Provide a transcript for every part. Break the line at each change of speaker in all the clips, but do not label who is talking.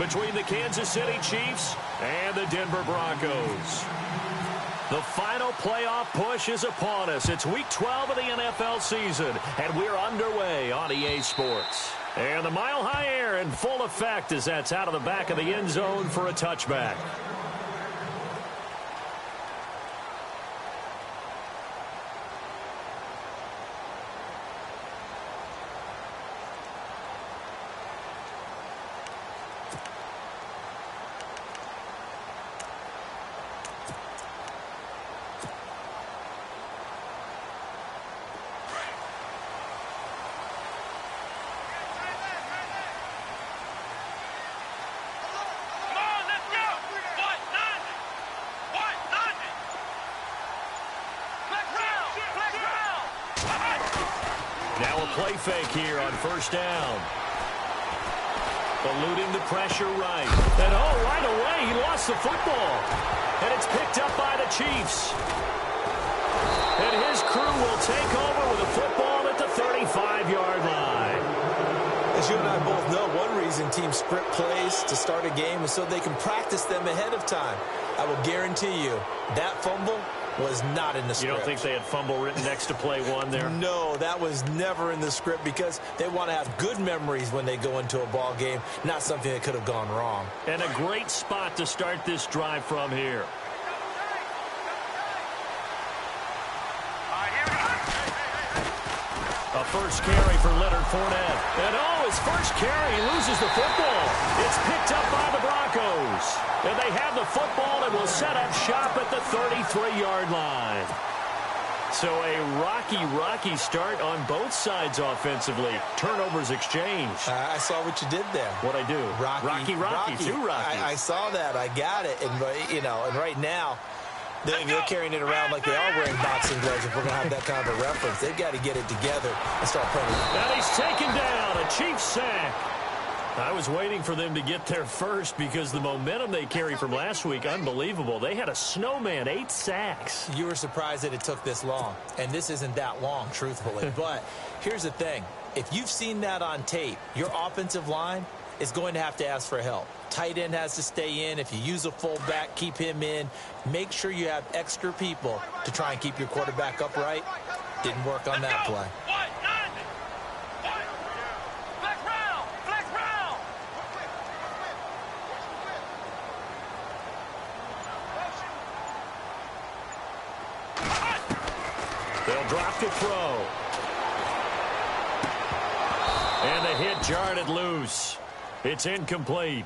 between the Kansas City Chiefs and the Denver Broncos. The final playoff push is upon us. It's Week 12 of the NFL season, and we're underway on EA Sports. And the mile-high air in full effect as that's out of the back of the end zone for a touchback. Now a play fake here on first down. Eluding the pressure right. And right away, he lost the football. And it's picked up by the Chiefs. And his crew will take over with a football at the 35-yard line.
As you and I both know, one reason teams script plays to start a game is so they can practice them ahead of time. I will guarantee you that fumble was not in the script.
You don't think they had fumble written next to play one there?
No, that was never in the script because they want to have good memories when they go into a ball game, not something that could have gone wrong.
And a great spot to start this drive from here. A first carry for Leonard Fournette. And his first carry, he loses the football. It's picked up by the Broncos. And they have the football and will set up shop at the 33-yard line. So a rocky start on both sides offensively. Turnovers exchanged.
I saw what you did there.
What'd I do? Rocky. Two Rockies.
I saw that. I got it. And, and right now, they're carrying it around like they are wearing boxing gloves. If we're going to have that kind of a reference, they've got to get it together and start playing.
And he's taken down. A Chiefs sack. I was waiting for them to get there first because the momentum they carry from last week, unbelievable. They had a snowman, 8 sacks.
You were surprised that it took this long, and this isn't that long, truthfully. But here's the thing. If you've seen that on tape, your offensive line is going to have to ask for help. Tight end has to stay in. If you use a fullback, keep him in. Make sure you have extra people to try and keep your quarterback upright. Didn't work on that play.
They'll drop to throw. And the hit jarred it loose. It's incomplete.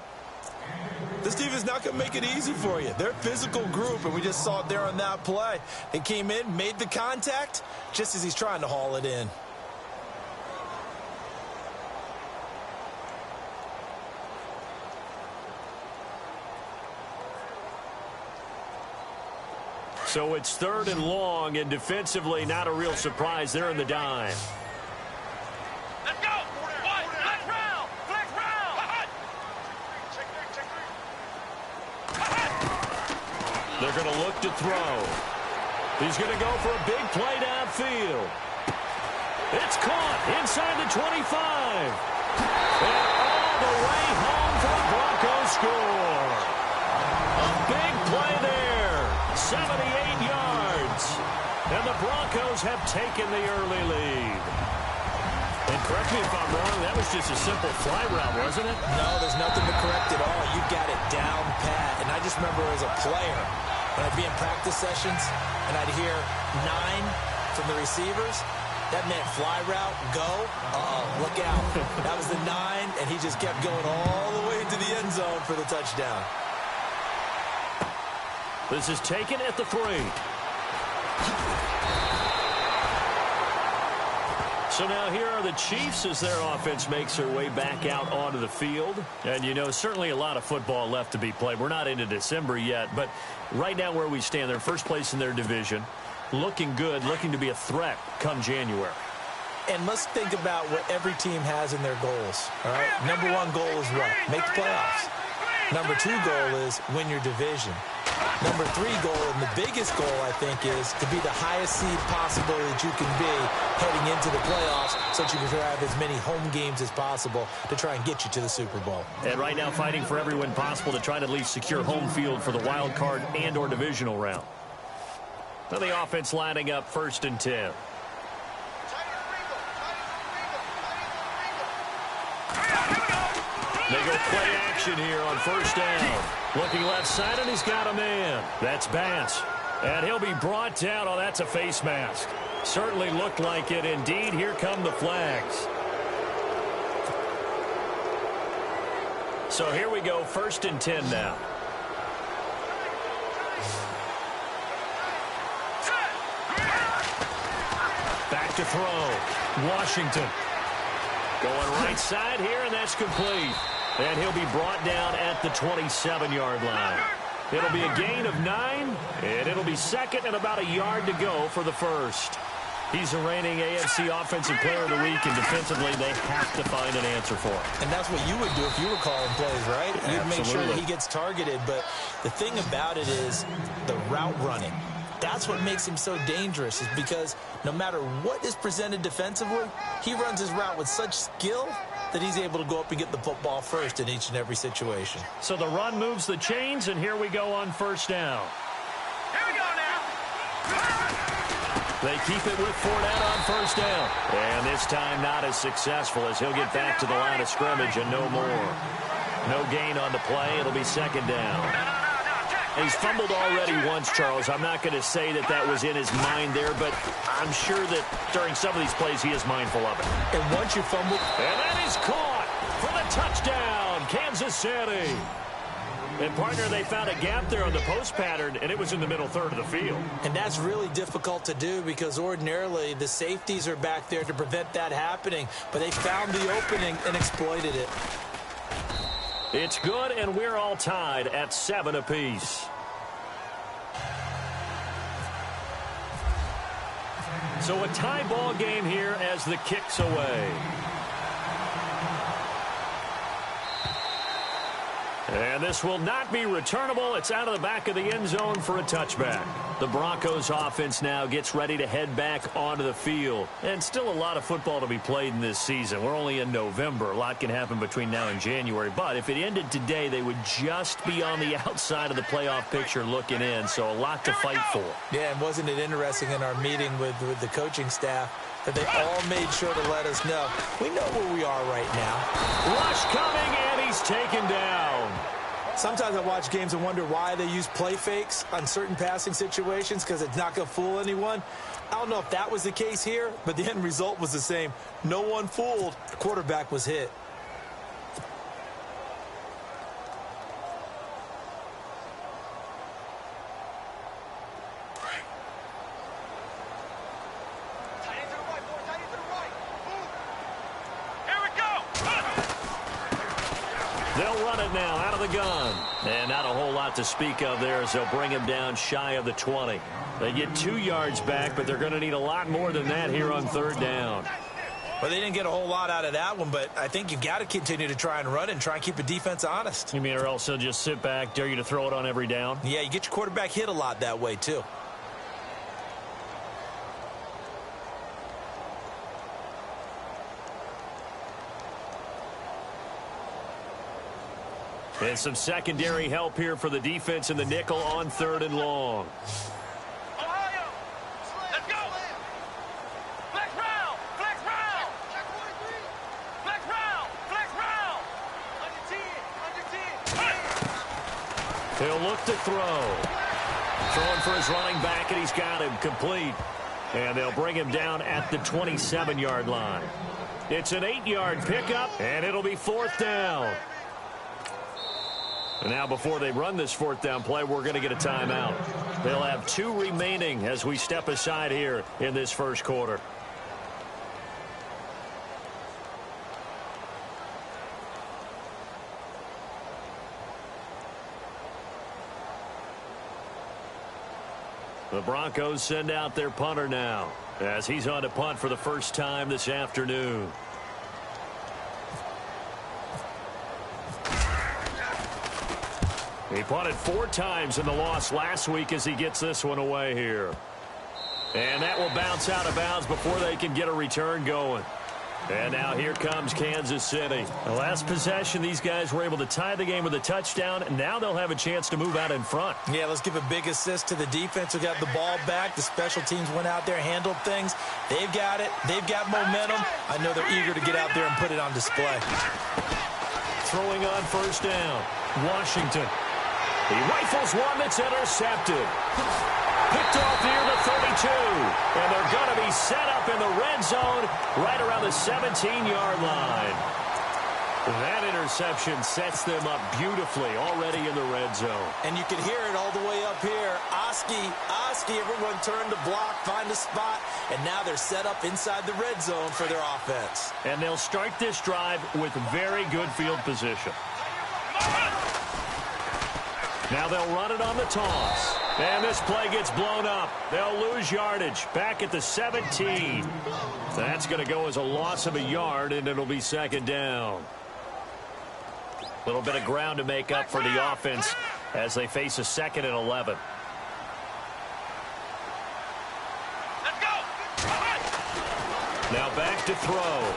This defense not going to make it easy for you. They're a physical group, and we just saw it there on that play. They came in, made the contact, just as he's trying to haul it in.
So it's 3rd and long, and defensively not a real surprise. They're in the dime.
Let's go! Flex round!
They're going to look to throw. He's going to go for a big play downfield. It's caught inside the 25. And all the way home for the Broncos score. A big play there. 78 yards. And the Broncos have taken the early lead. And correct me if I'm wrong, that was just a simple fly route, wasn't it?
No, there's nothing to correct at all. You got it down pat. And I just remember as a player, when I'd be in practice sessions, and I'd hear 9 from the receivers, that meant fly route, go. Look out. That was the 9, and he just kept going all the way to the end zone for the touchdown.
This is taken at the 3. So now here are the Chiefs as their offense makes their way back out onto the field. And, certainly a lot of football left to be played. We're not into December yet, but right now where we stand, they're first place in their division. Looking good, looking to be a threat come January.
And let's think about what every team has in their goals. All right? Number 1 goal is what? Make the playoffs. Number 2 goal is win your division. Number 3 goal, and the biggest goal, I think, is to be the highest seed possible that you can be heading into the playoffs so that you can have as many home games as possible to try and get you to the Super Bowl.
And right now fighting for every win possible to try to at least secure home field for the wild card and or divisional round. Now the offense lining up 1st and 10. They go play action here on 1st down. Looking left side, and he's got a man. That's Bass. And he'll be brought down. Oh, that's a face mask. Certainly looked like it. Indeed, here come the flags. So here we go, 1st and 10 now. Back to throw. Washington. Going right side here, and that's complete. And he'll be brought down at the 27-yard line. It'll be a gain of 9, and it'll be 2nd and about a yard to go for the first. He's the reigning AFC Offensive Player of the Week, and defensively they have to find an answer for him.
And that's what you would do if you were calling plays, right? You'd
Absolutely.
make sure that he gets targeted. But the thing about it is the route running. That's what makes him so dangerous, is because no matter what is presented defensively, he runs his route with such skill that he's able to go up and get the football first in each and every situation.
So the run moves the chains, and here we go on 1st down.
Here we go now.
They keep it with Fournette on 1st down. And this time not as successful, as he'll get back to the line of scrimmage and no more. No gain on the play. It'll be 2nd down. He's fumbled already once, Charles. I'm not going to say that that was in his mind there, but I'm sure that during some of these plays he is mindful of it.
And once you fumble...
And that is caught for the touchdown, Kansas City. And, partner, they found a gap there on the post pattern, and it was in the middle third of the field.
And that's really difficult to do because ordinarily the safeties are back there to prevent that happening, but they found the opening and exploited it.
It's good, and we're all tied at 7 apiece. So a tie ball game here as the kick's away. And this will not be returnable. It's out of the back of the end zone for a touchback. The Broncos offense now gets ready to head back onto the field. And still a lot of football to be played in this season. We're only in November. A lot can happen between now and January. But if it ended today, they would just be on the outside of the playoff picture looking in. So a lot to fight for.
Yeah, and wasn't it interesting in our meeting with the coaching staff that they all made sure to let us know, we know where we are right now.
Rush coming, and he's taken down.
Sometimes I watch games and wonder why they use play fakes on certain passing situations because it's not going to fool anyone. I don't know if that was the case here, but the end result was the same. No one fooled. The quarterback was hit.
They'll run it now out of the gun. And not a whole lot to speak of there as they'll bring him down shy of the 20. They get 2 yards back, but they're going to need a lot more than that here on 3rd down.
Well, they didn't get a whole lot out of that one, but I think you've got to continue to try and run and try and keep the defense honest.
You mean or else he'll just sit back, dare you to throw it on every down?
Yeah, you get your quarterback hit a lot that way, too.
And some secondary help here for the defense in the nickel on 3rd and long.
Ohio, let's go. Flex round, flex round. Flex round, flex round. Under 10, under 10.
He'll look to throw. Throwing for his running back, and he's got him complete. And they'll bring him down at the 27-yard line. It's an 8-yard pickup, and it'll be 4th down. And now before they run this 4th down play, we're going to get a timeout. They'll have 2 remaining as we step aside here in this first quarter. The Broncos send out their punter now as he's on to punt for the first time this afternoon. He punted 4 times in the loss last week as he gets this one away here. And that will bounce out of bounds before they can get a return going. And now here comes Kansas City. The last possession, these guys were able to tie the game with a touchdown, and now they'll have a chance to move out in front.
Yeah, let's give a big assist to the defense who got the ball back. The special teams went out there, handled things. They've got it. They've got momentum. I know they're eager to get out there and put it on display.
Throwing on first down, Washington. He rifles one that's intercepted. Picked off near the 32. And they're going to be set up in the red zone right around the 17-yard line. That interception sets them up beautifully already in the red zone.
And you can hear it all the way up here. Oski, everyone turned to block, find a spot, and now they're set up inside the red zone for their offense.
And they'll start this drive with very good field position. Now they'll run it on the toss. And this play gets blown up. They'll lose yardage back at the 17. That's going to go as a loss of a yard, and it'll be second down. A little bit of ground to make up for the offense as they face a 2nd and 11.
Let's go.
Now back to throw.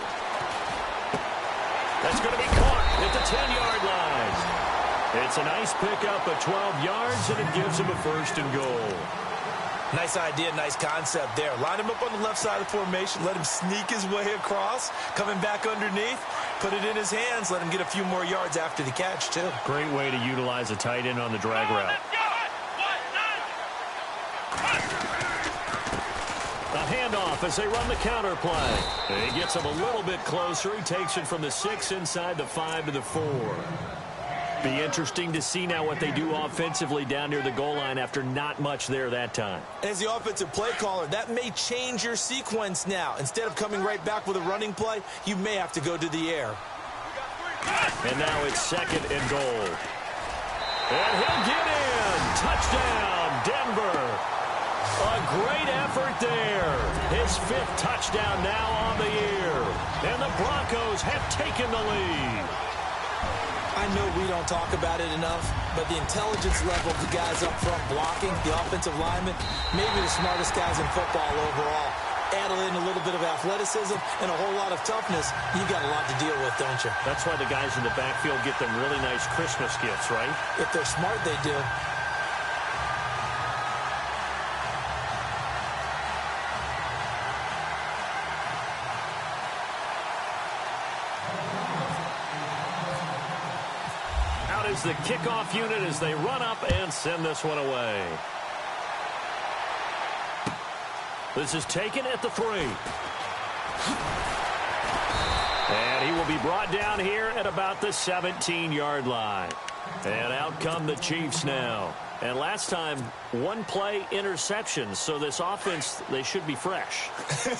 That's going to be caught at the 10-yard line. It's a nice pickup of 12 yards, and it gives him a 1st and goal.
Nice idea, nice concept there. Line him up on the left side of the formation, let him sneak his way across, coming back underneath, put it in his hands, let him get a few more yards after the catch, too.
Great way to utilize a tight end on the drag route. A handoff as they run the counter play. And he gets him a little bit closer. He takes it from the 6 inside the 5 to the 4. Be interesting to see now what they do offensively down near the goal line after not much there that time.
As the offensive play caller, that may change your sequence now. Instead of coming right back with a running play, you may have to go to the air.
And now it's 2nd and goal. And he'll get in. Touchdown, Denver. A great effort there. His 5th touchdown now on the year. And the Broncos have taken the lead.
I know we don't talk about it enough, but the intelligence level of the guys up front blocking, the offensive linemen, maybe the smartest guys in football overall. Add in a little bit of athleticism and a whole lot of toughness, you got a lot to deal with, don't you?
That's why the guys in the backfield get them really nice Christmas gifts, right?
If they're smart, they do.
Is the kickoff unit as they run up and send this one away. This is taken at the 3. And he will be brought down here at about the 17-yard line. And out come the Chiefs now. And last time, 1 play interception. So this offense, they should be fresh.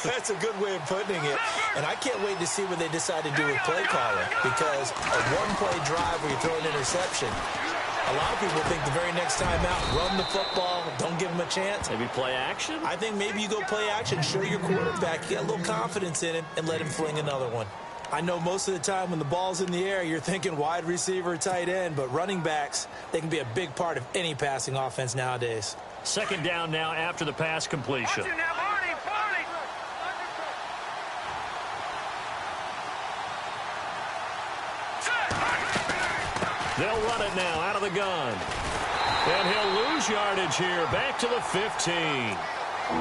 That's a good way of putting it. And I can't wait to see what they decide to do with play calling. Because a 1-play drive where you throw an interception, a lot of people think the very next time out, run the football, don't give them a chance.
Maybe play action?
I think maybe you go play action, show your quarterback, you get a little confidence in him, and let him fling another one. I know most of the time when the ball's in the air, you're thinking wide receiver, tight end, but running backs, they can be a big part of any passing offense nowadays.
2nd down now after the pass completion. They'll run it now out of the gun. And he'll lose yardage here, back to the 15.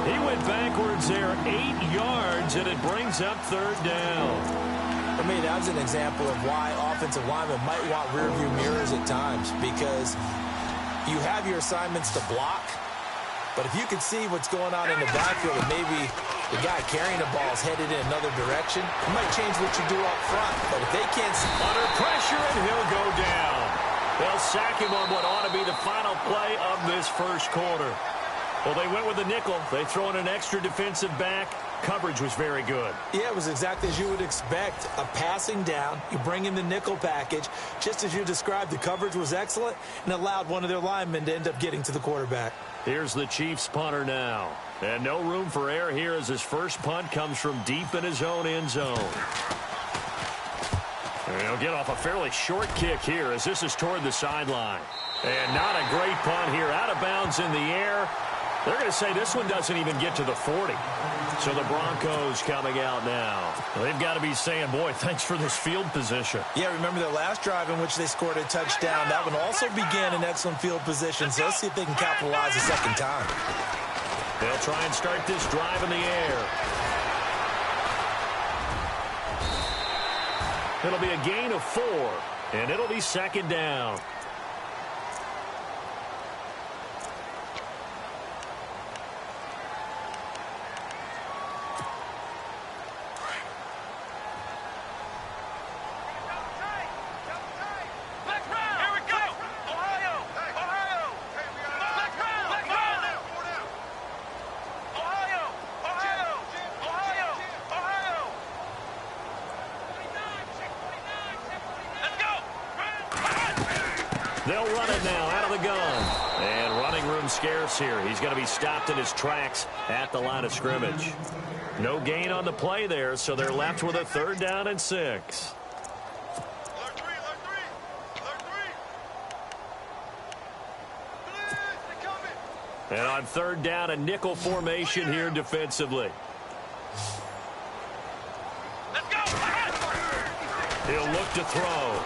He went backwards there 8 yards, and it brings up 3rd down.
For me, that's an example of why offensive linemen might want rearview mirrors at times, because you have your assignments to block, but if you can see what's going on in the backfield and maybe the guy carrying the ball is headed in another direction, it might change what you do up front. But if they can't see
under pressure, and he'll go down. They'll sack him on what ought to be the final play of this 1st quarter. Well, they went with the nickel. They throw in an extra defensive back. Coverage was very good.
Yeah, it was exactly as you would expect. A passing down. You bring in the nickel package. Just as you described, the coverage was excellent and allowed one of their linemen to end up getting to the quarterback.
Here's the Chiefs punter now. And no room for error here as his first punt comes from deep in his own end zone. He'll get off a fairly short kick here as this is toward the sideline. And not a great punt here. Out of bounds in the air. They're going to say this one doesn't even get to the 40. So the Broncos coming out now. They've got to be saying, boy, thanks for this field position.
Yeah, remember their last drive in which they scored a touchdown. That one also began in excellent field position. So let's see if they can capitalize a second time.
They'll try and start this drive in the air. It'll be a gain of 4, and it'll be second down. They'll run it now out of the gun. And running room scarce here. He's going to be stopped in his tracks at the line of scrimmage. No gain on the play there, so they're left with a 3rd down and 6. And on 3rd down, a nickel formation here defensively. He'll look to throw.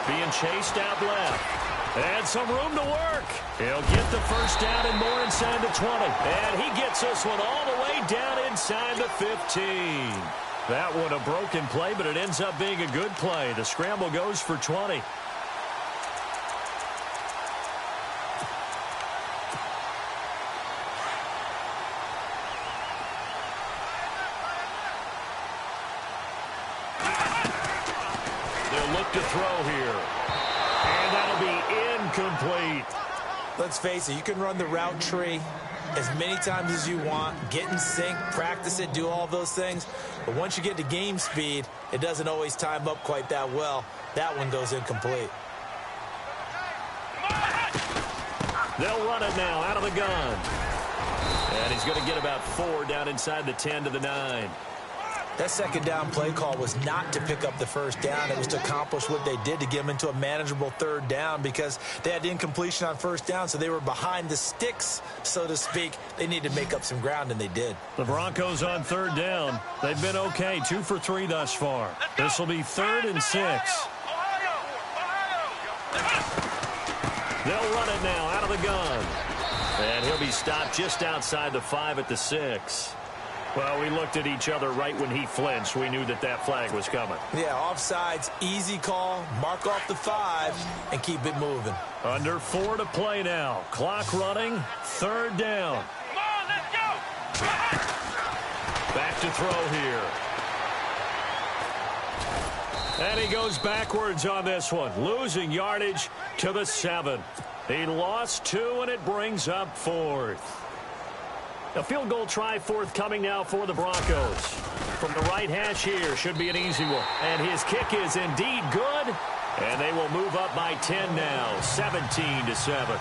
Being chased out left. And some room to work. He'll get the 1st down and more inside the 20. And he gets this one all the way down inside the 15. That one a broken play, but it ends up being a good play. The scramble goes for 20. To throw here. And that'll be incomplete.
Let's face it, you can run the route tree as many times as you want, get in sync, practice it, do all those things. But once you get to game speed, it doesn't always time up quite that well. That one goes incomplete.
They'll run it now out of the gun. And he's going to get about 4 down inside the 10 to the 9.
That 2nd down play call was not to pick up the 1st down. It was to accomplish what they did to get them into a manageable 3rd down because they had incompletion on 1st down, so they were behind the sticks, so to speak. They needed to make up some ground, and they did.
The Broncos on 3rd down. They've been okay, 2 for 3 thus far. This will be 3rd and 6. They'll run it now out of the gun. And he'll be stopped just outside the 5 at the 6. Well, we looked at each other right when he flinched. We knew that that flag was coming.
Yeah, offsides, easy call, mark off the 5, and keep it moving.
Under 4 to play now. Clock running, 3rd down.
Come on, let's go!
Back to throw here. And he goes backwards on this one, losing yardage to the 7. He lost 2, and it brings up 4th. A field goal try forthcoming now for the Broncos. From the right hash here, should be an easy one. And his kick is indeed good. And they will move up by 10 now, 17-7.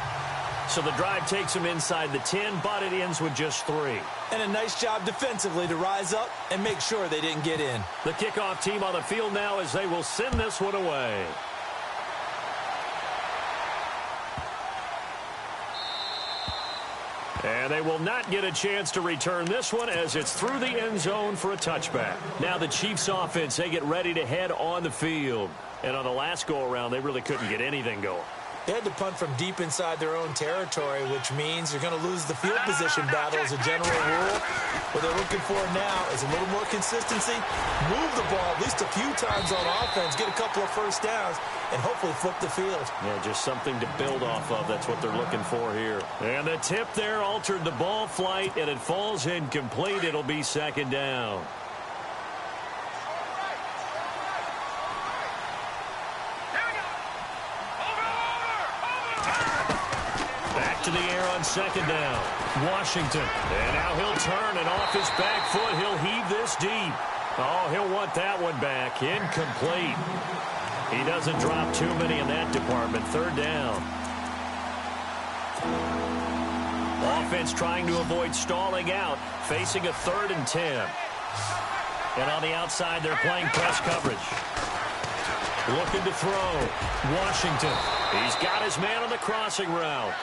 So the drive takes them inside the 10, but it ends with just 3.
And a nice job defensively to rise up and make sure they didn't get in.
The kickoff team on the field now as they will send this one away. And they will not get a chance to return this one as it's through the end zone for a touchback. Now the Chiefs offense, they get ready to head on the field. And on the last go-around, they really couldn't get anything going.
They had to punt from deep inside their own territory, which means you're going to lose the field position battle as a general rule. What they're looking for now is a little more consistency, move the ball at least a few times on offense, get a couple of 1st downs, and hopefully flip the field.
Yeah, just something to build off of. That's what they're looking for here. And the tip there altered the ball flight, and it falls incomplete. It'll be 2nd down. To the air on 2nd down. Washington. And now he'll turn, and off his back foot, he'll heave this deep. Oh, he'll want that one back. Incomplete. He doesn't drop too many in that department. 3rd down. Offense trying to avoid stalling out, facing a 3rd and 10. And on the outside, they're playing press coverage. Looking to throw. Washington. He's got his man on the crossing route.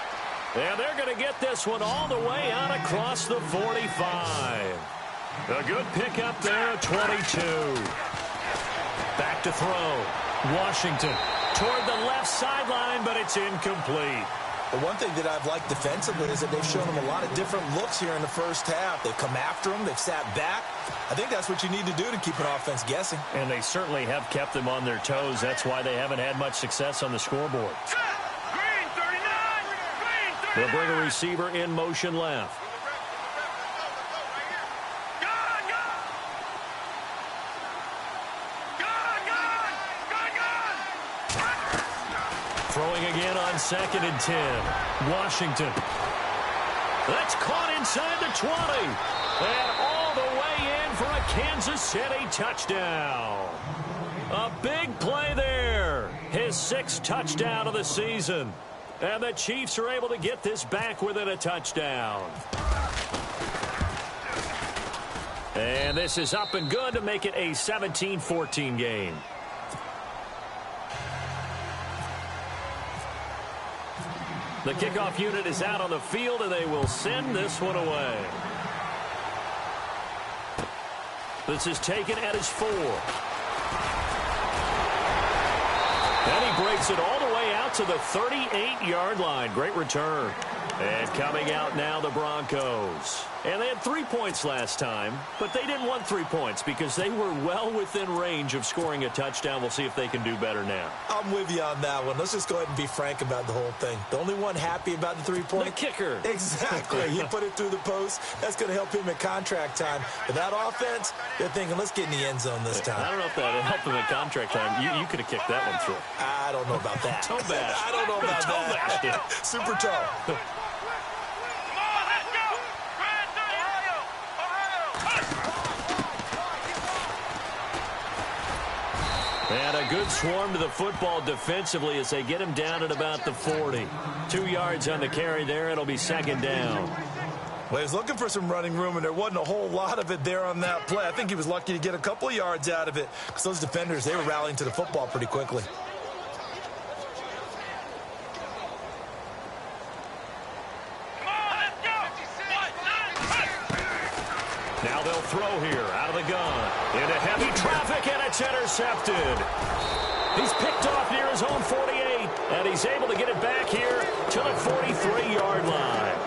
And they're going to get this one all the way out across the 45. A good pickup there at 22. Back to throw. Washington toward the left sideline, but it's incomplete.
The one thing that I've liked defensively is that they've shown them a lot of different looks here in the first half. They've come after them. They've sat back. I think that's what you need to do to keep an offense guessing.
And they certainly have kept them on their toes. That's why they haven't had much success on the scoreboard.
Green 39! Green 39!
They'll bring a receiver in motion left. Throwing again on 2nd and 10. Washington. That's caught inside the 20. And all the way in for a Kansas City touchdown. A big play there. His 6th touchdown of the season. And the Chiefs are able to get this back within a touchdown. And this is up and good to make it a 17-14 game. The kickoff unit is out on the field, and they will send this one away. This is taken at his 4. And he breaks it all the way out to the 38-yard line. Great return. And coming out now, the Broncos. And they had 3 points last time, but they didn't want 3 points because they were well within range of scoring a touchdown. We'll see if they can do better now.
I'm with you on that one. Let's just go ahead and be frank about the whole thing. The only one happy about the 3-point?
The kicker.
Exactly. He put it through the post. That's going to help him at contract time. But that offense, they're thinking, let's get in the end zone this time.
I don't know if that helped him at contract time. You could have kicked that one through.
I don't know about that.
Toe bash.
I don't know about
toe
that.
Bash.
Super toe.
And a good swarm to the football defensively as they get him down at about the 40. 2 yards on the carry there. It'll be 2nd down.
Well, he was looking for some running room, and there wasn't a whole lot of it there on that play. I think he was lucky to get a couple of yards out of it because those defenders, they were rallying to the football pretty quickly.
Now they'll throw here out of the gun. Into heavy traffic, and it's intercepted. He's picked off near his own 48, and he's able to get it back here to the 43-yard line.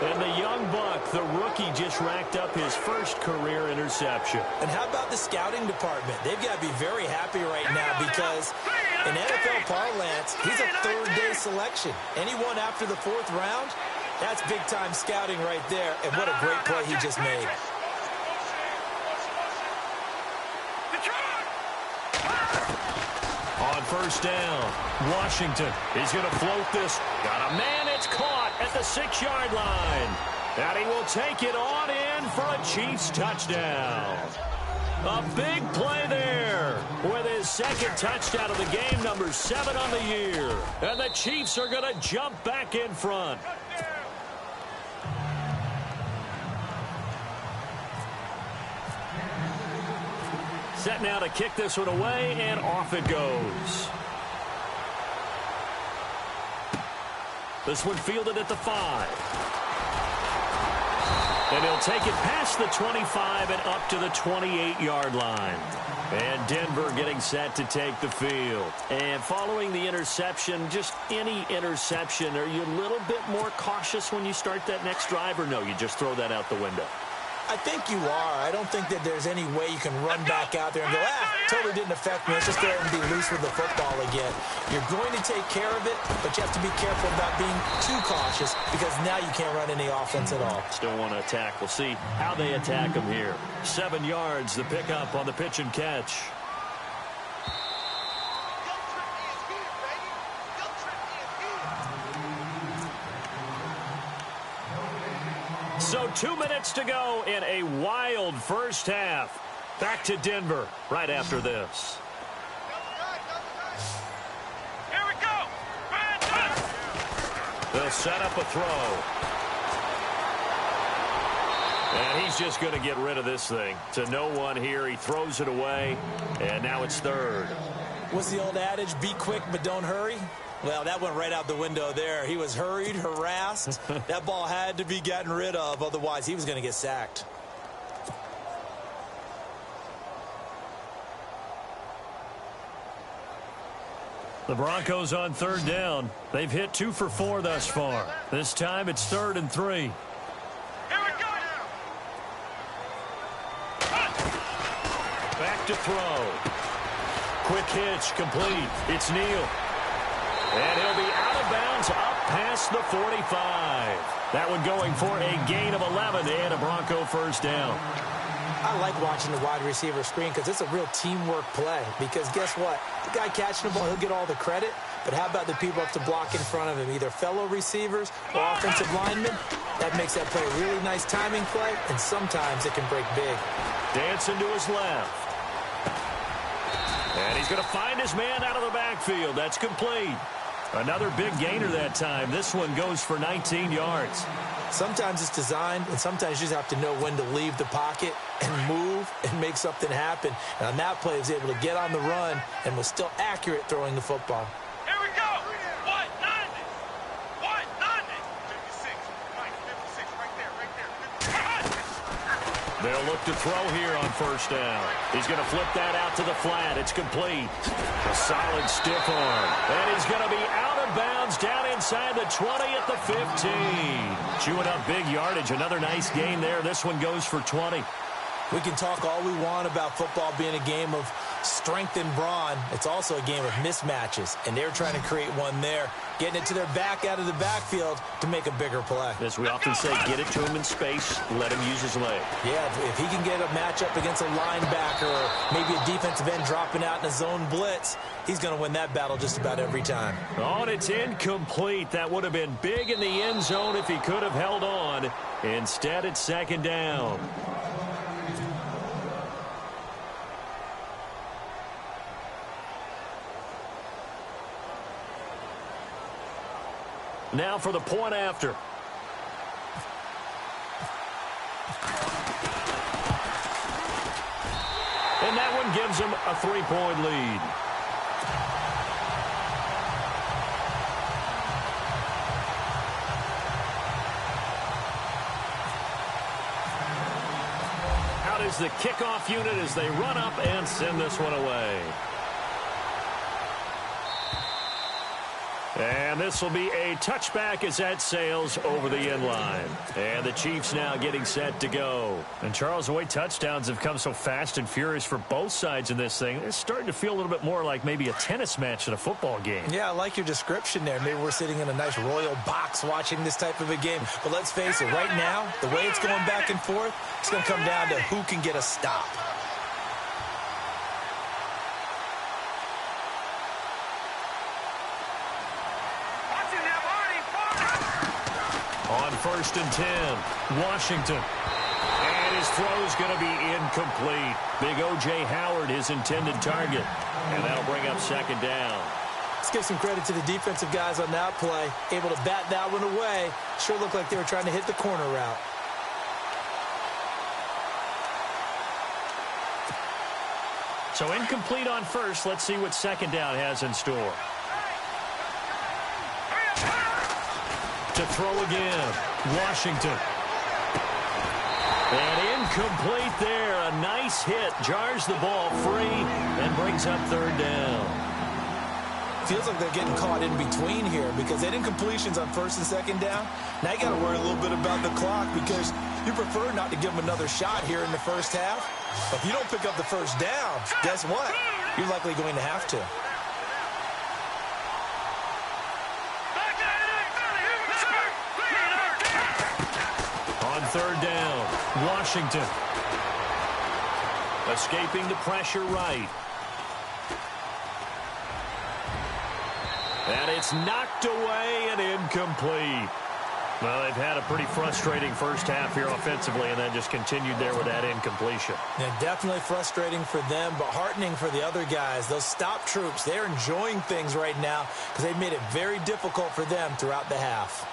And the young buck, the rookie, just racked up his first career interception.
And how about the scouting department? They've got to be very happy right now because in NFL parlance, he's a third-day selection. Anyone after the 4th round, that's big-time scouting right there, and what a great play he just made.
On 1st down, Washington is going to float this. Got a man, it's caught at the 6-yard line. And he will take it on in for a Chiefs touchdown. A big play there with his 2nd touchdown of the game, number 7 on the year. And the Chiefs are going to jump back in front. Set now to kick this one away, and off it goes. This one fielded at the 5. And he'll take it past the 25 and up to the 28-yard line. And Denver getting set to take the field. And following the interception, just any interception, are you a little bit more cautious when you start that next drive, or no, you just throw that out the window?
I think you are. I don't think that there's any way you can run back out there and go, totally didn't affect me. Let's just go ahead and be loose with the football again. You're going to take care of it, but you have to be careful about being too cautious because now you can't run any offense at all.
Still want to attack. We'll see how they attack him here. 7 yards, the pickup on the pitch and catch. So 2 minutes to go in a wild first half. Back to Denver right after this.
Here we go.
They'll set up a throw. And he's just going to get rid of this thing. To no one here. He throws it away. And now it's 3rd.
What's the old adage? Be quick, but don't hurry. Well, that went right out the window there. He was hurried, harassed. That ball had to be gotten rid of, otherwise he was going to get sacked.
The Broncos on third down. They've hit 2 for 4 thus far. This time it's 3rd and 3.
Here we go.
Back to throw. Quick hitch, complete. It's Neal. And he'll be out of bounds up past the 45. That one going for a gain of 11 and a Bronco first down.
I like watching the wide receiver screen because it's a real teamwork play. Because guess what? The guy catching the ball, he'll get all the credit. But how about the people up to block in front of him, either fellow receivers or offensive linemen? That makes that play a really nice timing play, and sometimes it can break big.
Dancing to his left. And he's going to find his man out of the backfield. That's complete. Another big gainer that time. This one goes for 19 yards.
Sometimes it's designed, and sometimes you just have to know when to leave the pocket and move and make something happen. And on that play, he was able to get on the run and was still accurate throwing the football.
Here we go. 190. 190. 56. Mike, 56 right there, right there.
They'll look to throw here on first down. He's going to flip that out to the flat. It's complete. A solid stiff arm. And he's going to be out of bounds down inside the 20 at the 15. Chewing up big yardage. Another nice gain there. This one goes for 20.
We can talk all we want about football being a game of strength and brawn. It's also a game of mismatches, and they're trying to create one there, getting it to their back out of the backfield to make a bigger play.
As we often say, get it to him in space, let him use his leg.
Yeah, if he can get a matchup against a linebacker or maybe a defensive end dropping out in a zone blitz, he's going to win that battle just about every time.
Oh, and it's incomplete. That would have been big in the end zone if he could have held on. Instead, it's 2nd down. Now for the point after. And that one gives him a 3-point lead. Out is the kickoff unit as they run up and send this one away. And this will be a touchback as that sails over the end line. And the Chiefs now getting set to go. And Charles, the way touchdowns have come so fast and furious for both sides in this thing, it's starting to feel a little bit more like maybe a tennis match in a football game.
Yeah, I like your description there. Maybe we're sitting in a nice royal box watching this type of a game. But let's face it, right now, the way it's going back and forth, it's going to come down to who can get a stop.
On 1st and 10, Washington. And his throw's going to be incomplete. Big O.J. Howard, his intended target. And that'll bring up 2nd down.
Let's give some credit to the defensive guys on that play. Able to bat that one away. Sure looked like they were trying to hit the corner route.
So incomplete on first. Let's see what 2nd down has in store. To throw again, Washington. And incomplete there. A nice hit. Jars the ball free and brings up 3rd down.
Feels like they're getting caught in between here because they had incompletions on 1st and 2nd down. Now you got to worry a little bit about the clock because you prefer not to give them another shot here in the first half. But if you don't pick up the first down, guess what? You're likely going to have to.
On 3rd down, Washington. Escaping the pressure right. And it's knocked away and incomplete. Well, they've had a pretty frustrating first half here offensively, and then just continued there with that incompletion.
Yeah, definitely frustrating for them, but heartening for the other guys. Those stop troops, they're enjoying things right now because they've made it very difficult for them throughout the half.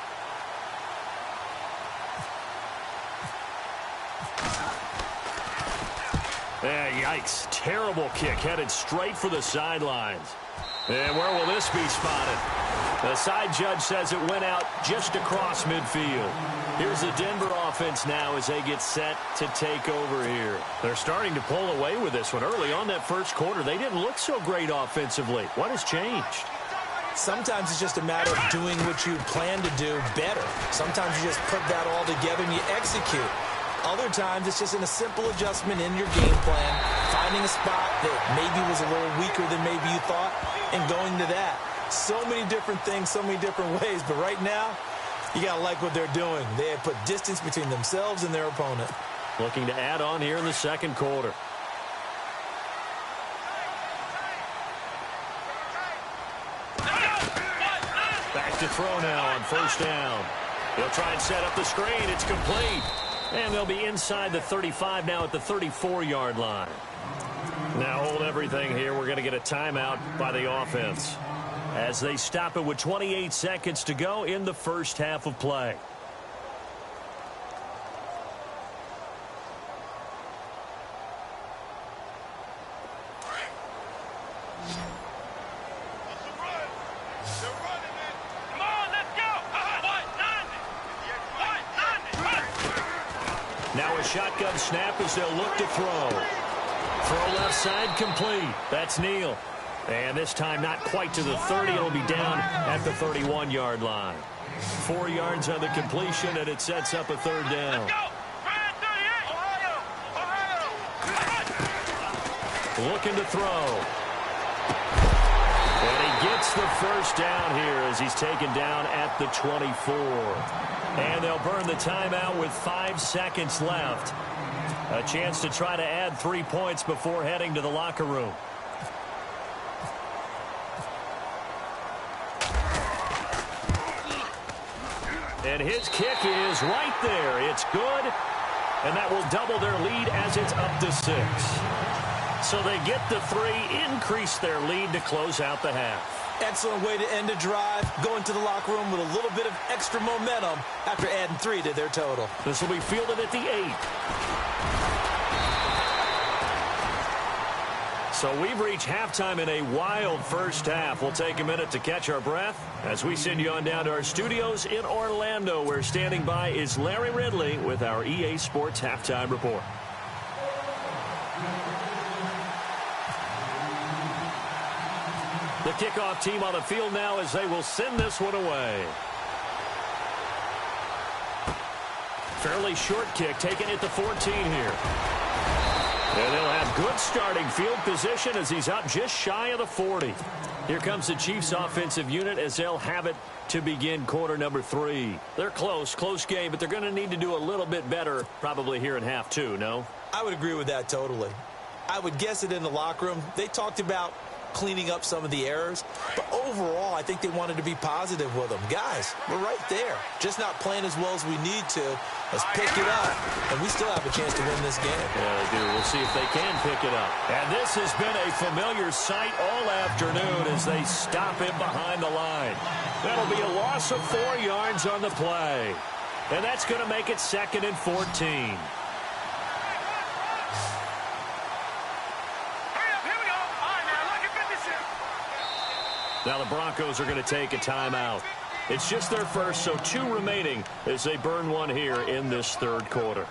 Yikes. Terrible kick headed straight for the sidelines. And where will this be spotted? The side judge says it went out just across midfield. Here's the Denver offense now as they get set to take over here. They're starting to pull away with this one. Early on that first quarter, they didn't look so great offensively. What has changed?
Sometimes it's just a matter of doing what you plan to do better. Sometimes you just put that all together and you execute. Other times it's just in a simple adjustment in your game plan, finding a spot that maybe was a little weaker than maybe you thought, and going to that. So many different things, so many different ways, but right now, you got to like what they're doing. They have put distance between themselves and their opponent.
Looking to add on here in the second quarter. Back to throw now on first down. He'll try and set up the screen. It's complete. And they'll be inside the 35 now at the 34-yard line. Now hold everything here. We're going to get a timeout by the offense as they stop it with 28 seconds to go in the first half of play. Now a shotgun snap as they'll look to throw. Throw left side complete. That's Neal. And this time not quite to the 30. It'll be down at the 31-yard line. 4 yards on the completion, and it sets up a third down. Looking to throw. And he gets the first down here as he's taken down at the 24. And they'll burn the timeout with 5 seconds left. A chance to try to add 3 points before heading to the locker room. And his kick is right there. It's good. And that will double their lead as it's up to 6. So they get the 3, increase their lead to close out the half.
Excellent way to end a drive. Going to the locker room with a little bit of extra momentum after adding 3 to their total.
This will be fielded at the 8. So we've reached halftime in a wild first half. We'll take a minute to catch our breath as we send you on down to our studios in Orlando, where standing by is Larry Ridley with our EA Sports Halftime Report. The kickoff team on the field now as they will send this one away. Fairly short kick taken at the 14 here. And they'll have good starting field position as he's up just shy of the 40. Here comes the Chiefs offensive unit as they'll have it to begin quarter number 3. They're close game, but they're going to need to do a little bit better probably here in half 2, no?
I would agree with that totally. I would guess it in the locker room. They talked about cleaning up some of the errors, but overall I think they wanted to be positive with them. Guys, we're right there, just not playing as well as we need to. Let's pick it up, and we still have a chance to win this game.
Yeah, they do. We'll see if they can pick it up. And this has been a familiar sight all afternoon as they stop him behind the line. That'll be a loss of 4 yards on the play, and that's going to make it 2nd and 14. Now the Broncos are going to take a timeout. It's just their first, so 2 remaining as they burn one here in this third quarter.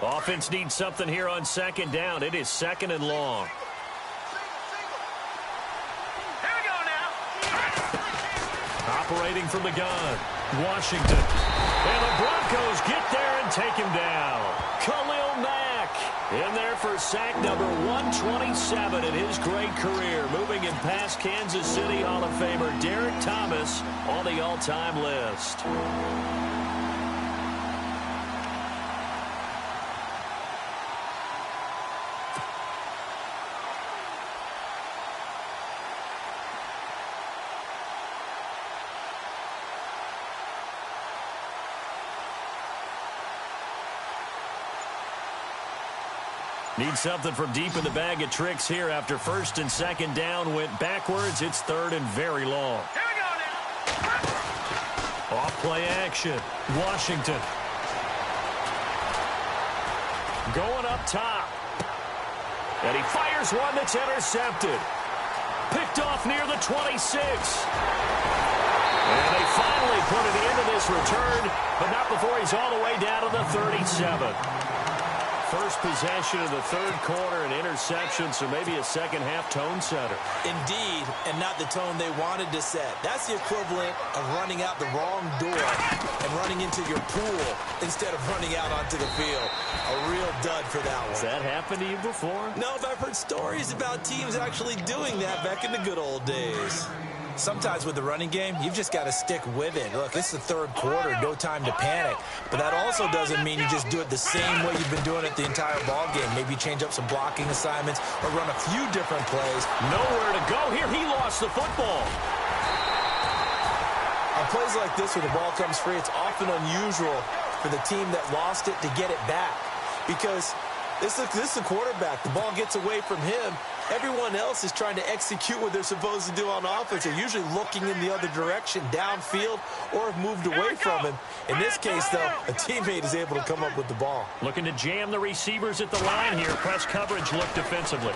Offense needs something here on second down. It is 2nd and long.
Here we go now.
Operating from the gun, Washington. And the Broncos get there and take him down. Khalil Mack in there for sack number 127 in his great career. Moving him past Kansas City Hall of Famer Derek Thomas on the all-time list. Need something from deep in the bag of tricks here after 1st and 2nd down went backwards. It's 3rd and very long.
Here we go now.
Off play action. Washington. Going up top. And he fires one that's intercepted. Picked off near the 26. And they finally put it into this return, but not before he's all the way down to the 37. First possession of the third quarter, an interception, so maybe a second-half tone setter.
Indeed, and not the tone they wanted to set. That's the equivalent of running out the wrong door and running into your pool instead of running out onto the field. A real dud for that one.
Has that happened to you before?
No, but I've heard stories about teams actually doing that back in the good old days. Sometimes with the running game, you've just got to stick with it. Look, it's the third quarter, no time to panic. But that also doesn't mean you just do it the same way you've been doing it the entire ball game. Maybe change up some blocking assignments or run a few different plays.
Nowhere to go here. He lost the football.
On plays like this where the ball comes free, it's often unusual for the team that lost it to get it back. Because this is the quarterback. The ball gets away from him. Everyone else is trying to execute what they're supposed to do on offense. They're usually looking in the other direction, downfield, or have moved away from him. In this case, though, a teammate is able to come up with the ball.
Looking to jam the receivers at the line here. Press coverage look defensively.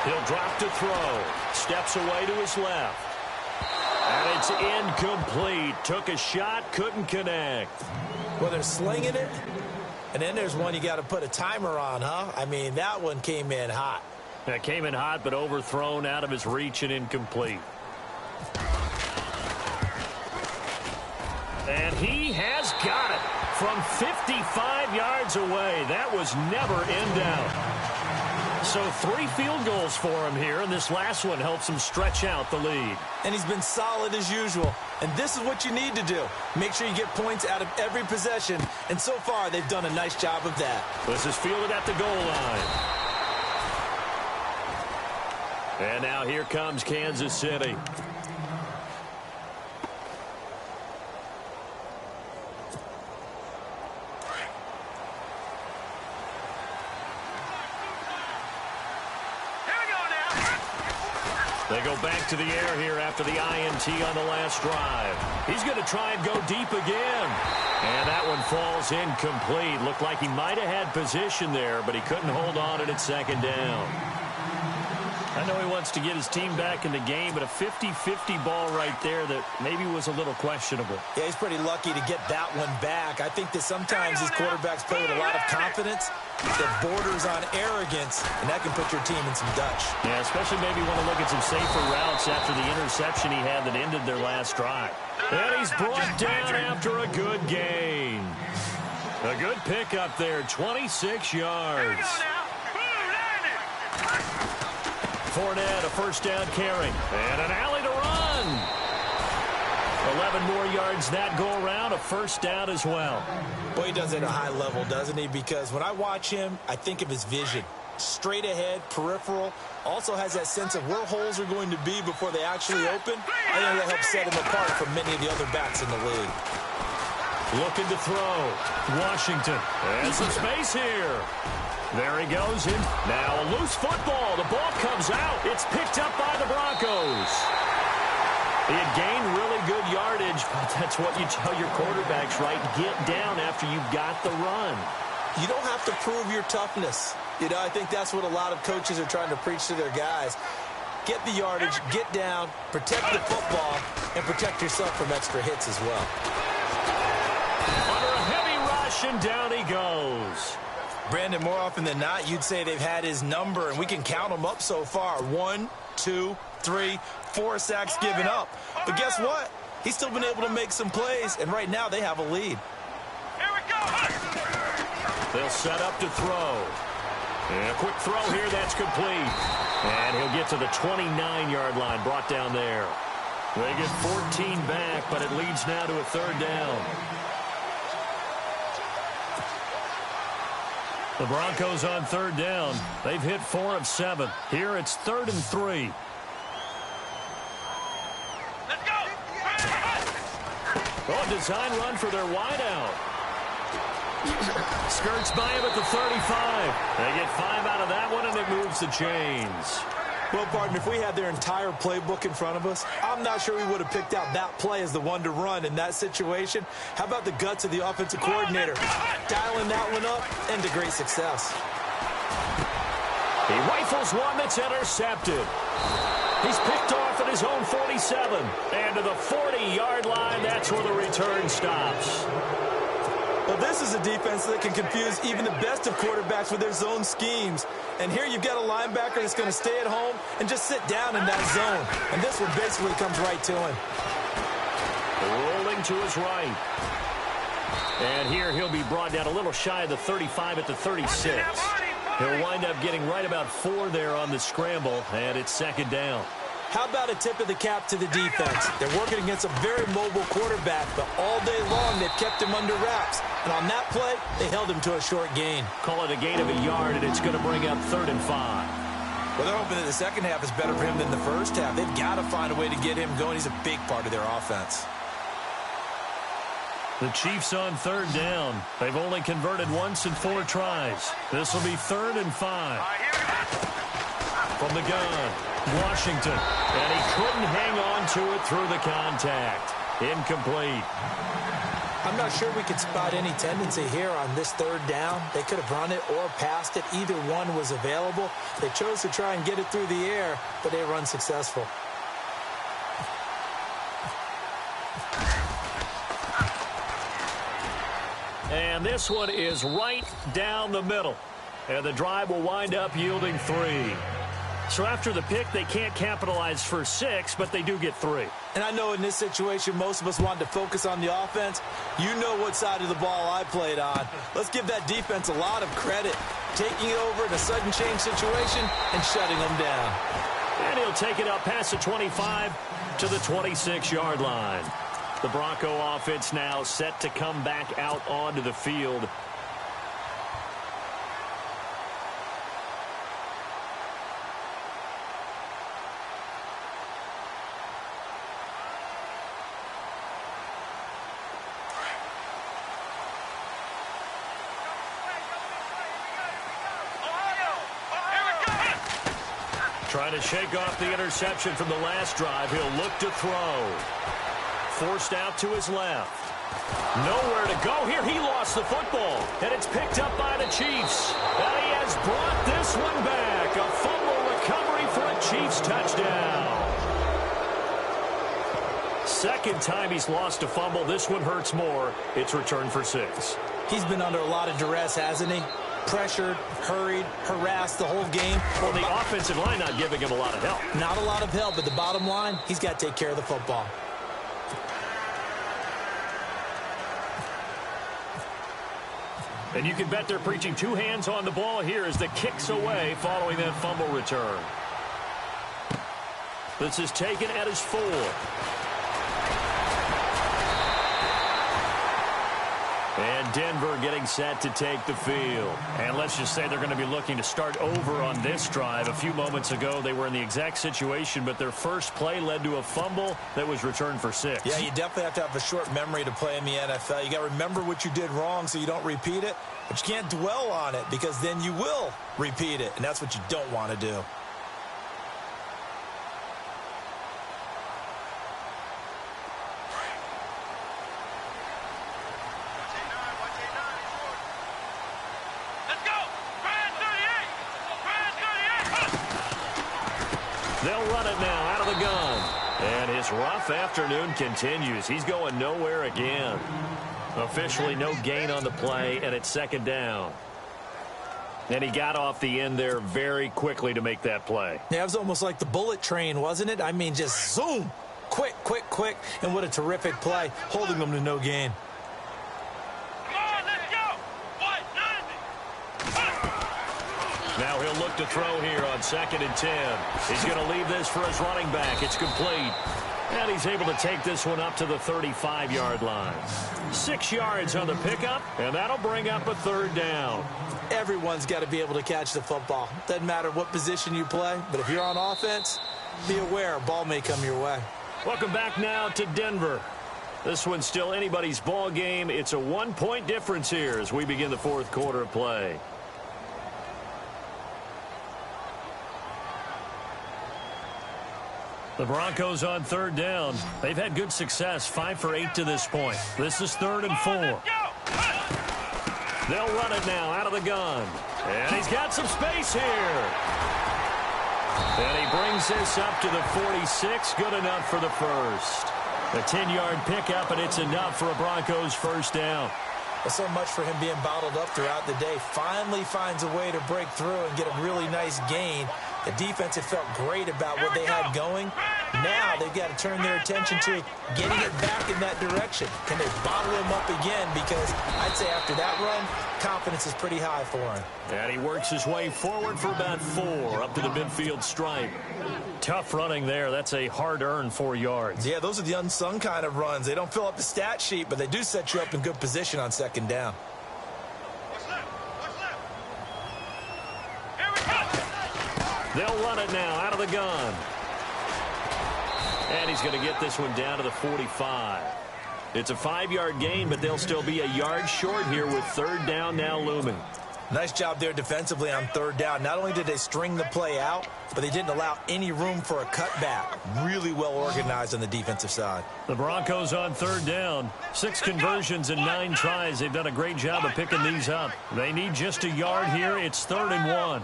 He'll drop to throw. Steps away to his left. And it's incomplete. Took a shot, couldn't connect.
Well, they're slinging it. And then there's one you got to put a timer on, huh? I mean, that one came in hot.
That came in hot, but overthrown out of his reach and incomplete. And he has got it from 55 yards away. That was never in doubt. So 3 field goals for him here, and this last one helps him stretch out the lead.
And he's been solid as usual. And this is what you need to do. Make sure you get points out of every possession. And so far, they've done a nice job of that.
This is fielded at the goal line. And now here comes Kansas City. They go back to the air here after the INT on the last drive. He's going to try and go deep again. And that one falls incomplete. Looked like he might have had position there, but he couldn't hold on at second down. I know he wants to get his team back in the game, but a 50-50 ball right there that maybe was a little questionable.
Yeah, he's pretty lucky to get that one back. I think that sometimes these quarterbacks play with a lot of confidence that borders on arrogance, and that can put your team in some Dutch.
Yeah, especially maybe want to look at some safer routes after the interception he had that ended their last drive. And he's brought down after a good gain. A good pickup there, 26 yards. Fournette, a first down carry. And an alley to run. 11 more yards that go around, a first down as well.
Boy, he does it at a high level, doesn't he? Because when I watch him, I think of his vision. Straight ahead, peripheral. Also has that sense of where holes are going to be before they actually open. I think that helps set him apart from many of the other backs in the league.
Looking to throw. Washington. And some space here. There he goes in. Now a loose football. The ball comes out. It's picked up by the Broncos. He had gained really good yardage, but that's what you tell your quarterbacks, right? Get down after you've got the run.
You don't have to prove your toughness. You know, I think that's what a lot of coaches are trying to preach to their guys. Get the yardage, get down, protect the football, and protect yourself from extra hits as well.
Under a heavy rush, and down he goes.
Brandon, more often than not, you'd say they've had his number, and we can count them up so far. 1, 2, 3, 4 sacks given up. But guess what? He's still been able to make some plays, and right now they have a lead.
Here we go.
They'll set up to throw. And a quick throw here, that's complete. And he'll get to the 29-yard line, brought down there. They get 14 back, but it leads now to a third down. The Broncos on third down. They've hit 4 of 7. Here it's 3rd and 3.
Let's go.
Oh, design run for their wideout. Skirts by him at the 35. They get 5 out of that one, and it moves the chains.
Well, partner, if we had their entire playbook in front of us, I'm not sure we would have picked out that play as the one to run in that situation. How about the guts of the offensive coordinator? Dialing that one up into great success.
He rifles one that's intercepted. He's picked off at his own 47. And to the 40-yard line, that's where the return stops.
Well, this is a defense that can confuse even the best of quarterbacks with their zone schemes. And here you've got a linebacker that's going to stay at home and just sit down in that zone. And this one basically comes right to him.
Rolling to his right. And here he'll be brought down a little shy of the 35 at the 36. He'll wind up getting right about 4 there on the scramble, and it's second down.
How about a tip of the cap to the defense? They're working against a very mobile quarterback, but all day long they've kept him under wraps. And on that play, they held him to a short gain.
Call it a gain of a yard, and it's going to bring up 3rd and 5.
Well, they're hoping that the second half is better for him than the first half. They've got to find a way to get him going. He's a big part of their offense.
The Chiefs on 3rd down. They've only converted once in 4 tries. This will be 3rd and 5. From the gun, Washington. And he couldn't hang on to it through the contact. Incomplete.
I'm not sure we could spot any tendency here on this 3rd down. They could have run it or passed it. Either one was available. They chose to try and get it through the air, but they were unsuccessful.
And this one is right down the middle. And the drive will wind up yielding 3. So after the pick, they can't capitalize for 6, but they do get 3.
And I know in this situation, most of us wanted to focus on the offense. You know what side of the ball I played on. Let's give that defense a lot of credit. Taking it over in a sudden change situation and shutting them down.
And he'll take it up past the 25 to the 26-yard line. The Bronco offense now set to come back out onto the field. Trying to shake off the interception from the last drive. He'll look to throw. Forced out to his left. Nowhere to go here. He lost the football. And it's picked up by the Chiefs. And he has brought this one back. A fumble recovery for a Chiefs touchdown. Second time he's lost a fumble. This one hurts more. It's returned for 6.
He's been under a lot of duress, hasn't he? Pressured, hurried, harassed the whole game.
Well, the offensive line not giving him a lot of help.
Not a lot of help, but the bottom line, he's got to take care of the football.
And you can bet they're preaching 2 hands on the ball here as the kick's away following that fumble return. This is taken at his 4. And Denver getting set to take the field. And let's just say they're going to be looking to start over on this drive. A few moments ago, they were in the exact situation, but their first play led to a fumble that was returned for 6.
Yeah, you definitely have to have a short memory to play in the NFL. You got to remember what you did wrong so you don't repeat it, but you can't dwell on it because then you will repeat it, and that's what you don't want to do.
They'll run it now out of the gun. And his rough afternoon continues. He's going nowhere again. Officially no gain on the play, and it's second down. And he got off the end there very quickly to make that play.
Yeah, it was almost like the bullet train, wasn't it? I mean, just zoom. Quick, quick, quick. And what a terrific play, holding them to no gain.
Now he'll look to throw here on 2nd and 10. He's going to leave this for his running back. It's complete. And he's able to take this one up to the 35-yard line. 6 yards on the pickup, and that'll bring up a 3rd down.
Everyone's got to be able to catch the football. Doesn't matter what position you play, but if you're on offense, be aware a ball may come your way.
Welcome back now to Denver. This one's still anybody's ball game. It's a 1-point difference here as we begin the 4th quarter of play. The Broncos on third down. They've had good success, 5 for 8 to this point. This is 3rd and 4. They'll run it now out of the gun. And he's got some space here. And he brings this up to the 46. Good enough for the first. A 10-yard pickup, and it's enough for a Broncos first down.
Well, so much for him being bottled up throughout the day. Finally finds a way to break through and get a really nice gain. The defense had felt great about what they had going. Now they've got to turn their attention to getting it back in that direction. Can they bottle him up again? Because I'd say after that run, confidence is pretty high for him.
And he works his way forward for about 4 up to the midfield stripe. Tough running there. That's a hard-earned 4 yards.
Yeah, those are the unsung kind of runs. They don't fill up the stat sheet, but they do set you up in good position on second down.
They'll run it now out of the gun. And he's going to get this one down to the 45. It's a 5-yard gain, but they'll still be a yard short here with third down now looming.
Nice job there defensively on third down. Not only did they string the play out, but they didn't allow any room for a cutback. Really well organized on the defensive side.
The Broncos on third down. 6 conversions and 9 tries. They've done a great job of picking these up. They need just a yard here. It's 3rd and 1.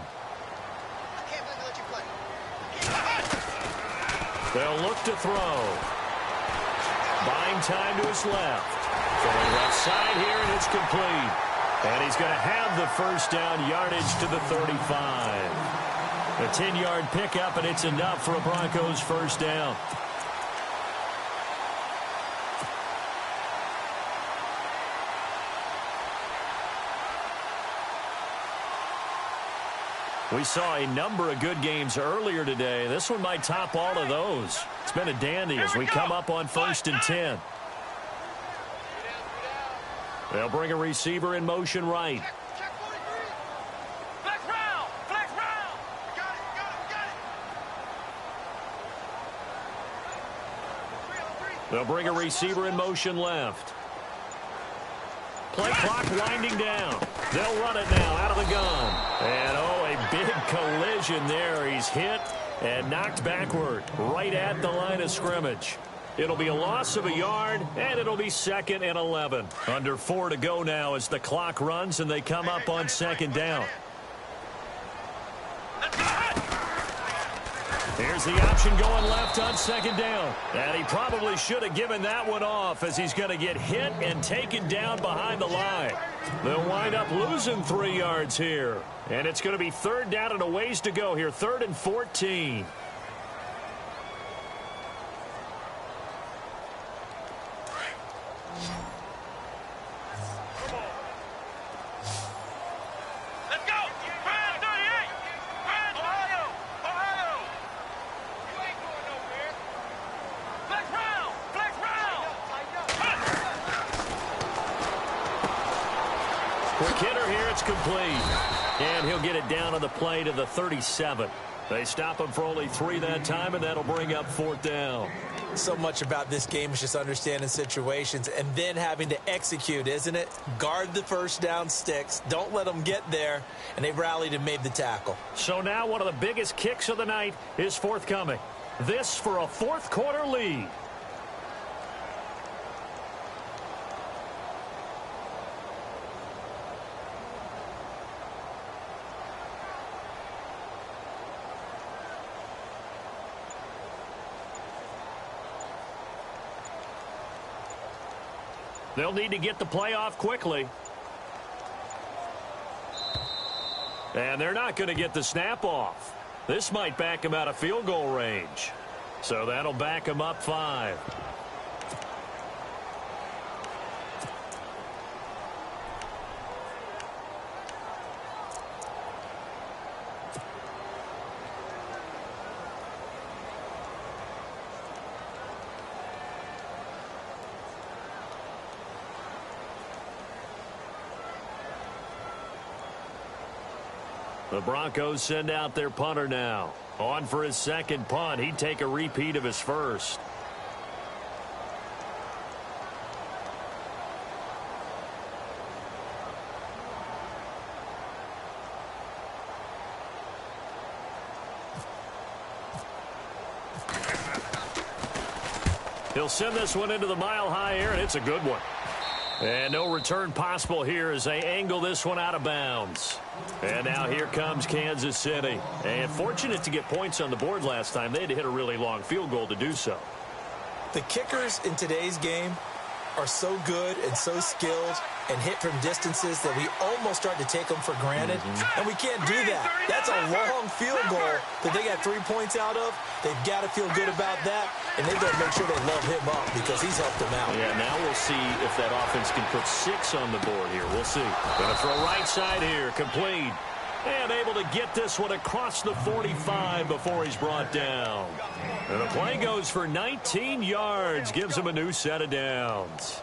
They'll look to throw. Buying time to his left. Throwing left side here, and it's complete. And he's going to have the first down yardage to the 35. A 10-yard pickup, and it's enough for a Broncos first down. We saw a number of good games earlier today. This one might top all of those. It's been a dandy as we come up on 1st and 10. They'll bring a receiver in motion right.
Flex round! Flex round! Got it!
They'll bring a receiver in motion left. Play clock winding down. They'll run it now out of the gun. And, oh, a big collision there. He's hit and knocked backward right at the line of scrimmage. It'll be a loss of a yard, and it'll be 2nd and 11. Under 4 to go now as the clock runs and they come up on 2nd down. Here's the option going left on 2nd down. And he probably should have given that one off as he's going to get hit and taken down behind the line. They'll wind up losing 3 yards here. And it's going to be 3rd down and a ways to go here. 3rd and 14. Quick hitter here, it's complete. And he'll get it down on the play to the 37. They stop him for only 3 that time, and that'll bring up 4th down.
So much about this game is just understanding situations and then having to execute, isn't it? Guard the first down sticks. Don't let them get there. And they rallied and made the tackle.
So now one of the biggest kicks of the night is forthcoming. This for a 4th quarter lead. They'll need to get the play off quickly. And they're not going to get the snap off. This might back them out of field goal range. So that'll back them up 5. The Broncos send out their punter now. On for his 2nd punt. He'd take a repeat of his first. He'll send this one into the mile-high air, and it's a good one. And no return possible here as they angle this one out of bounds. And now here comes Kansas City. And fortunate to get points on the board last time. They had to hit a really long field goal to do so.
The kickers in today's game are so good and so skilled and hit from distances that we almost start to take them for granted. And we can't do that. That's a long field goal that they got 3 points out of. They've got to feel good about that, and they've got to make sure they love him up because he's helped them out.
Yeah, now we'll see if that offense can put 6 on the board here. We'll see. Going to throw right side here, complete. And able to get this one across the 45 before he's brought down. And the play goes for 19 yards, gives him a new set of downs.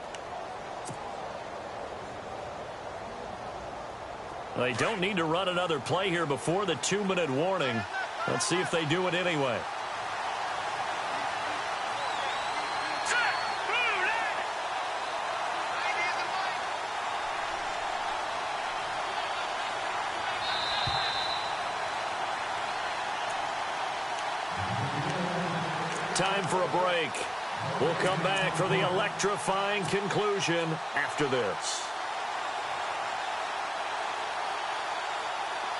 They don't need to run another play here before the 2-minute warning. Let's see if they do it anyway. Time for a break. We'll come back for the electrifying conclusion after this.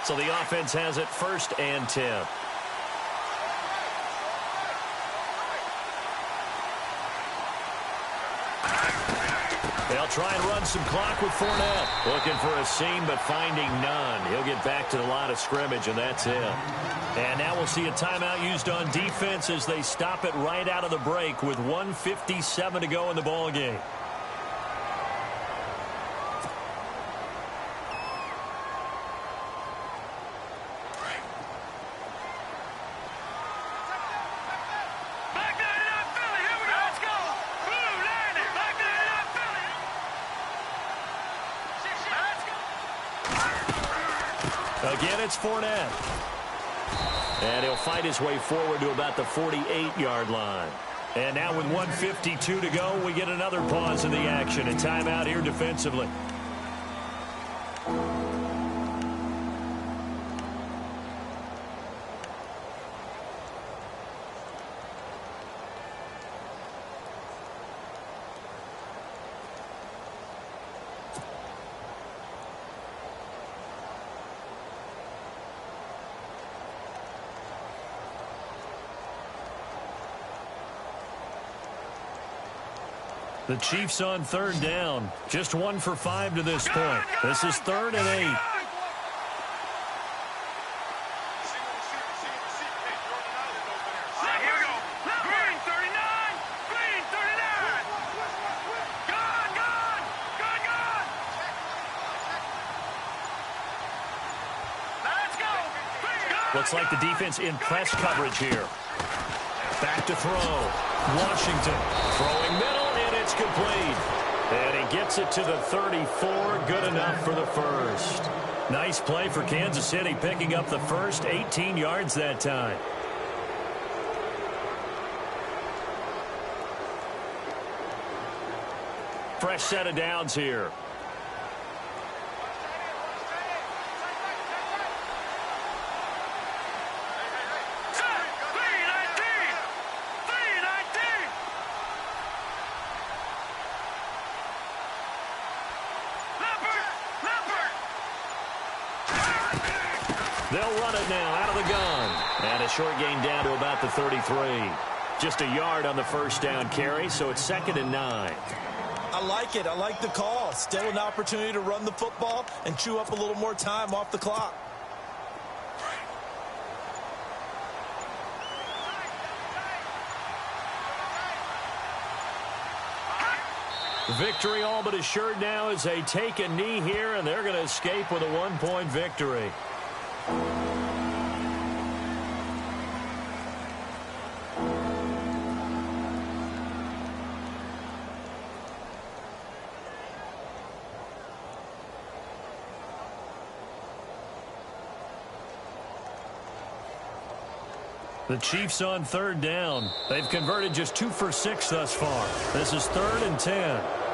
So the offense has it 1st and 10. They'll try and run some clock with Fournette. Looking for a seam, but finding none. He'll get back to the line of scrimmage, and that's it. And now we'll see a timeout used on defense as they stop it right out of the break with 1:57 to go in the ballgame. Again, it's Fournette. And he'll fight his way forward to about the 48-yard line. And now with 1:52 to go, we get another pause in the action. A timeout here defensively. The Chiefs on 3rd down. Just 1 for 5 to this point. This is 3rd and 8. Looks like the defense in press coverage here. Back to throw. Washington throwing middle. It's complete. And he gets it to the 34. Good enough for the first. Nice play for Kansas City, picking up the first 18 yards that time. Fresh set of downs here. They'll run it now out of the gun. And a short gain down to about the 33. Just a yard on the first down carry, so it's 2nd and 9.
I like it. I like the call. Still an opportunity to run the football and chew up a little more time off the clock.
Victory all but assured now as they take a knee here, and they're going to escape with a 1-point victory. The Chiefs on 3rd down. They've converted just 2 for 6 thus far. This is 3rd and 10.